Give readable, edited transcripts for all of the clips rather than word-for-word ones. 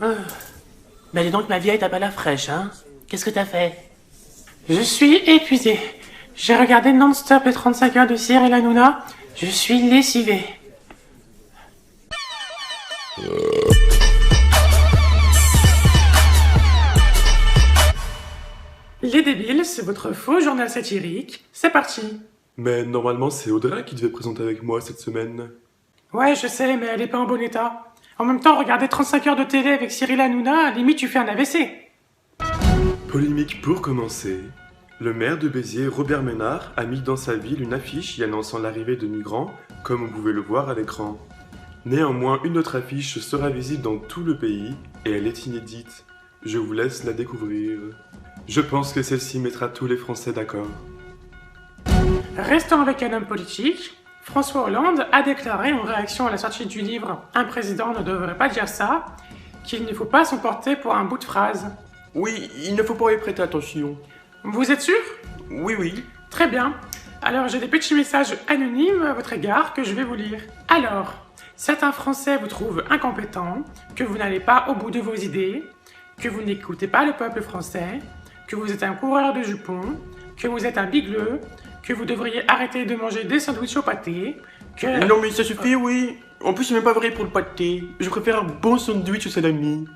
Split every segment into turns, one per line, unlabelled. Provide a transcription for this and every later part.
Bah dis donc, ma vieille, t'as pas la fraîche, hein? Qu'est-ce que t'as fait?
Je suis épuisé. J'ai regardé non-stop les 35 heures de Cyril Hanouna. Je suis lessivé. Les débiles, c'est votre faux journal satirique. C'est parti.
Mais normalement, c'est Audrey qui devait présenter avec moi cette semaine.
Ouais, je sais, mais elle est pas en bon état. En même temps, regarder 35 heures de télé avec Cyril Hanouna, limite tu fais un AVC.
Polémique pour commencer. Le maire de Béziers, Robert Ménard, a mis dans sa ville une affiche y annonçant l'arrivée de migrants, comme vous pouvez le voir à l'écran. Néanmoins, une autre affiche sera visible dans tout le pays et elle est inédite. Je vous laisse la découvrir. Je pense que celle-ci mettra tous les Français d'accord.
Restons avec un homme politique. François Hollande a déclaré en réaction à la sortie du livre « Un président ne devrait pas dire ça » qu'il ne faut pas s'emporter pour un bout de phrase.
Oui, il ne faut pas y prêter attention.
Vous êtes sûr?
Oui.
Très bien. Alors j'ai des petits messages anonymes à votre égard que je vais vous lire. Alors, certains Français vous trouvent incompétent, que vous n'allez pas au bout de vos idées, que vous n'écoutez pas le peuple français, que vous êtes un coureur de jupons, que vous êtes un bigleux, que vous devriez arrêter de manger des sandwichs au pâté, que...
Non mais ça suffit, oui. En plus, c'est même pas vrai pour le pâté. Je préfère un bon sandwich au salami.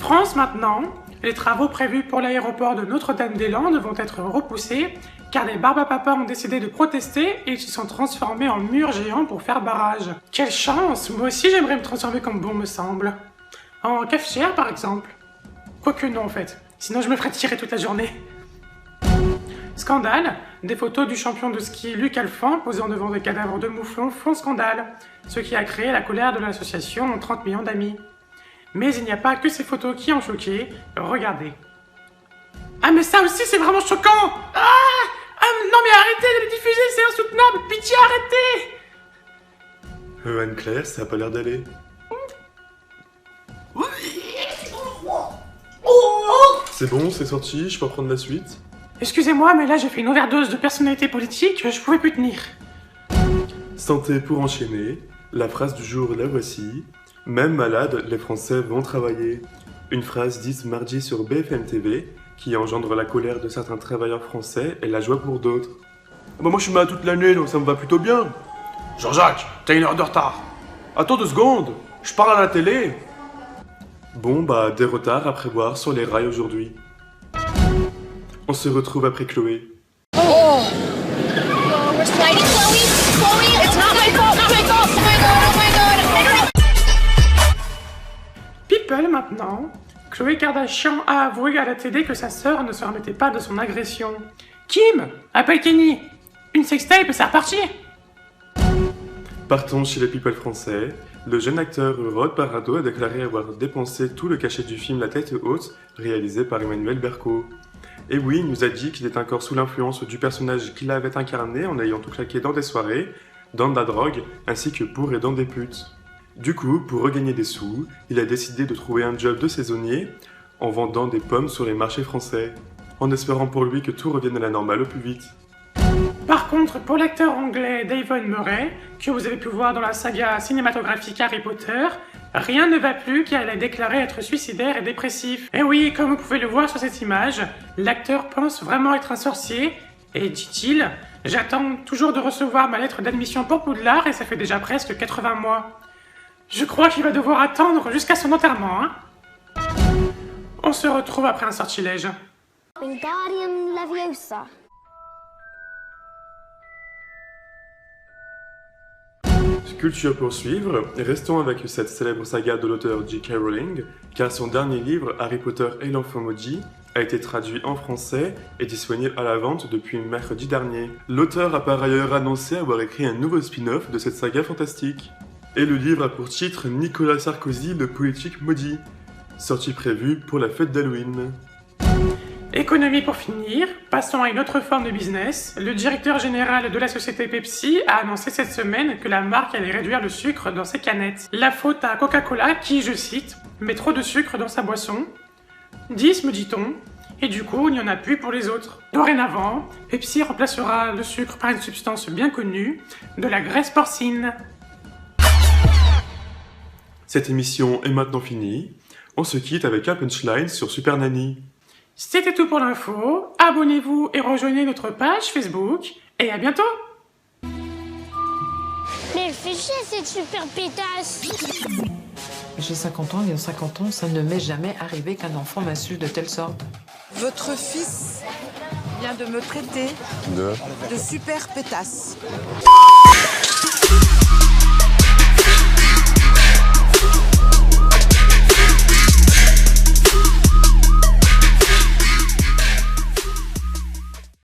France maintenant, les travaux prévus pour l'aéroport de Notre-Dame-des-Landes vont être repoussés car les barbapapas ont décidé de protester et ils se sont transformés en murs géants pour faire barrage. Quelle chance! Moi aussi j'aimerais me transformer comme bon me semble. En cafetière par exemple. Quoique non en fait, sinon je me ferais tirer toute la journée. Scandale, des photos du champion de ski Luc Alphand posant devant des cadavres de mouflons font scandale, ce qui a créé la colère de l'association 30 millions d'amis. Mais il n'y a pas que ces photos qui ont choqué, regardez. Ah mais ça aussi c'est vraiment choquant! Non mais arrêtez de les diffuser, c'est insoutenable! Pitié, arrêtez!
Anne-Claire, ça a pas l'air d'aller. C'est bon, c'est sorti, je peux prendre la suite.
Excusez-moi, mais là j'ai fait une overdose de personnalité politique, je pouvais plus tenir.
Santé pour enchaîner, la phrase du jour la voici. Même malades, les Français vont travailler. Une phrase dite mardi sur BFM TV qui engendre la colère de certains travailleurs français et la joie pour d'autres.
Bah moi je suis malade toute l'année, donc ça me va plutôt bien. Jean-Jacques, t'as 1 heure de retard. Attends 2 secondes, je parle à la télé.
Bon bah, des retards à prévoir sur les rails aujourd'hui. On se retrouve après Chloé.
Oh, we're sliding, Chloe. Chloe, it's not my fault. Not my fault. Oh my god. Oh my god.
People maintenant. Khloé Kardashian a avoué à la télé que sa sœur ne se remettait pas de son agression. Kim, appelle Kenny. Une sextape, c'est reparti.
Partons chez les people français. Le jeune acteur Rod Parado a déclaré avoir dépensé tout le cachet du film La tête haute, réalisé par Emmanuel Berco. Et oui, il nous a dit qu'il est encore sous l'influence du personnage qu'il avait incarné en ayant tout claqué dans des soirées, dans de la drogue, ainsi que pour et dans des putes. Du coup, pour regagner des sous, il a décidé de trouver un job de saisonnier en vendant des pommes sur les marchés français, en espérant pour lui que tout revienne à la normale au plus vite.
Par contre, pour l'acteur anglais Devon Murray, que vous avez pu voir dans la saga cinématographique Harry Potter, rien ne va plus car il a déclaré être suicidaire et dépressif. Et oui, comme vous pouvez le voir sur cette image, l'acteur pense vraiment être un sorcier et dit-il « J'attends toujours de recevoir ma lettre d'admission pour Poudlard et ça fait déjà presque 80 mois. » Je crois qu'il va devoir attendre jusqu'à son enterrement, hein. On se retrouve après un sortilège.
Wingardium Leviosa.
Culture pour suivre, restons avec cette célèbre saga de l'auteur J.K. Rowling, car son dernier livre, Harry Potter et l'enfant maudit, a été traduit en français et disponible à la vente depuis mercredi dernier. L'auteur a par ailleurs annoncé avoir écrit un nouveau spin-off de cette saga fantastique. Et le livre a pour titre Nicolas Sarkozy, le politique maudit, sortie prévue pour la fête d'Halloween.
Économie pour finir, passons à une autre forme de business. Le directeur général de la société Pepsi a annoncé cette semaine que la marque allait réduire le sucre dans ses canettes. La faute à Coca-Cola qui, je cite, met trop de sucre dans sa boisson. 10 me dit-on, et du coup il n'y en a plus pour les autres. Dorénavant, Pepsi remplacera le sucre par une substance bien connue, de la graisse porcine.
Cette émission est maintenant finie. On se quitte avec un punchline sur Super Nanny.
C'était tout pour l'info. Abonnez-vous et rejoignez notre page Facebook. Et à bientôt.
Mais elle fait chier cette super pétasse.
J'ai 50 ans et en 50 ans, ça ne m'est jamais arrivé qu'un enfant m'insulte de telle sorte.
Votre fils vient de me traiter de super pétasse.